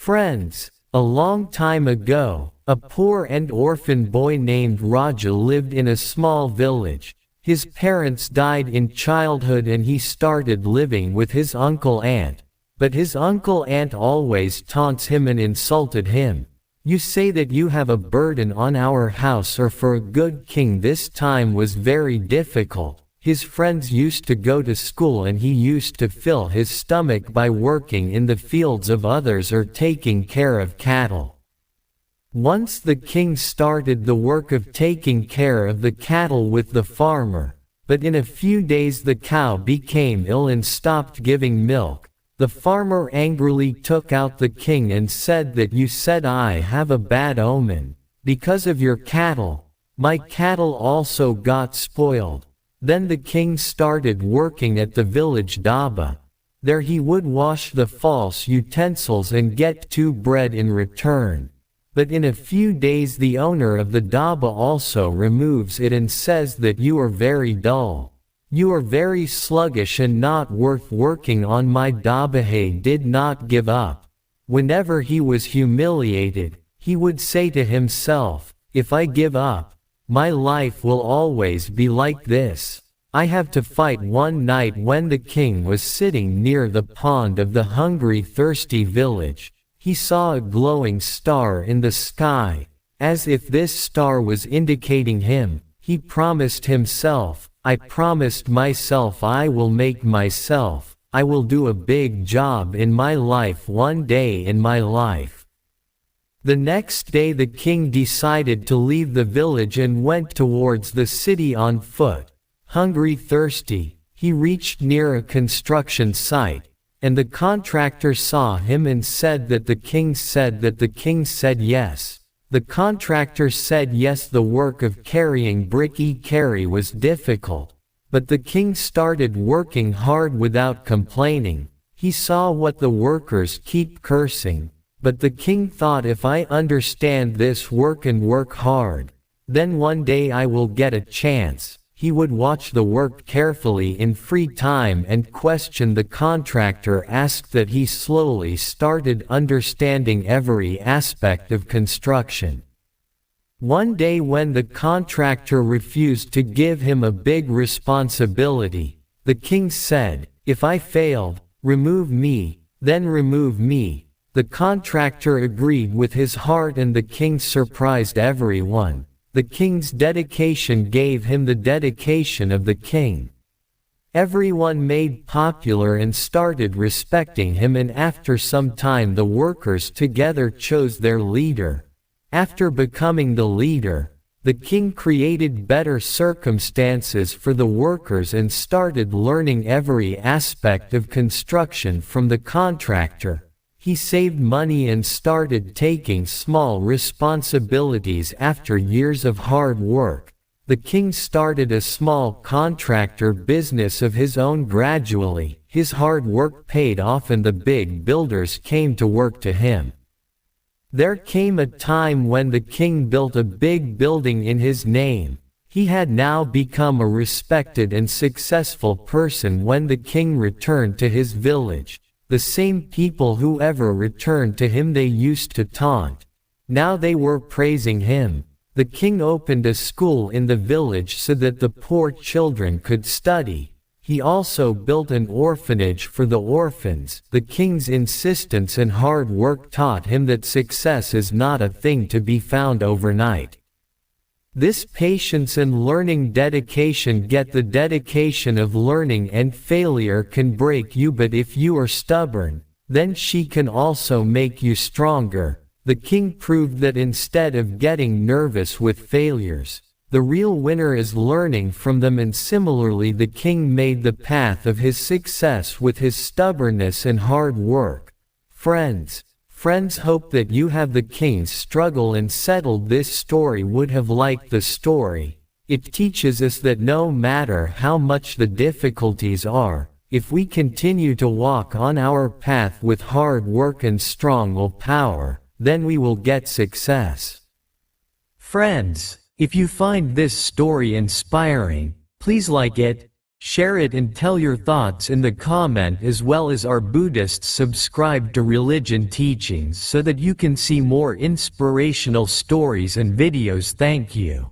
Friends, a long time ago, a poor and orphan boy named Raja lived in a small village. His parents died in childhood and he started living with his uncle-aunt. But his uncle-aunt always taunts him and insulted him. "You say that you have a burden on our house, or for a good king." This time was very difficult. His friends used to go to school and he used to fill his stomach by working in the fields of others or taking care of cattle. Once the king started the work of taking care of the cattle with the farmer, but in a few days the cow became ill and stopped giving milk. The farmer angrily took out the king and said that "You said I have a bad omen. Because of your cattle, my cattle also got spoiled." Then the king started working at the village dhaba. There he would wash the false utensils and get 2 bread in return. But in a few days the owner of the dhaba also removes it and says that "You are very dull. You are very sluggish and not worth working on my dhaba." He did not give up. Whenever he was humiliated, he would say to himself, "If I give up, my life will always be like this. I have to fight." One night when the king was sitting near the pond of the hungry thirsty village, he saw a glowing star in the sky. As if this star was indicating him, he promised himself, "I promised myself I will make myself. I will do a big job in my life one day in my life." The next day the king decided to leave the village and went towards the city on foot. Hungry, thirsty, he reached near a construction site, and the contractor saw him and said that the king said yes. The contractor said yes. The work of carrying brick was difficult, but the king started working hard without complaining. He saw what the workers keep cursing. But the king thought, "If I understand this work and work hard, then one day I will get a chance." He would watch the work carefully in free time and question the contractor. Asked that he slowly started understanding every aspect of construction. One day when the contractor refused to give him a big responsibility, the king said, "If I failed, remove me, then remove me." The contractor agreed with his heart and the king surprised everyone. The king's dedication gave him the dedication of the king. Everyone made popular and started respecting him, and after some time the workers together chose their leader. After becoming the leader, the king created better circumstances for the workers and started learning every aspect of construction from the contractor. He saved money and started taking small responsibilities after years of hard work. The king started a small contractor business of his own gradually. His hard work paid off and the big builders came to work to him. There came a time when the king built a big building in his name. He had now become a respected and successful person. When the king returned to his village, the same people who ever returned to him they used to taunt, now they were praising him. The king opened a school in the village so that the poor children could study. He also built an orphanage for the orphans. The king's insistence and hard work taught him that success is not a thing to be found overnight. This patience and learning dedication get the dedication of learning, and failure can break you, but if you are stubborn, then she can also make you stronger. The king proved that instead of getting nervous with failures, the real winner is learning from them, and similarly the king made the path of his success with his stubbornness and hard work. Friends hope that you have the king's struggle and settled this story. Would have liked the story. It teaches us that no matter how much the difficulties are, if we continue to walk on our path with hard work and strong willpower, then we will get success. Friends, if you find this story inspiring, please like it, Share it and tell your thoughts in the comment, as well as our Buddhists subscribe to Religion Teachings so that you can see more inspirational stories and videos. Thank you.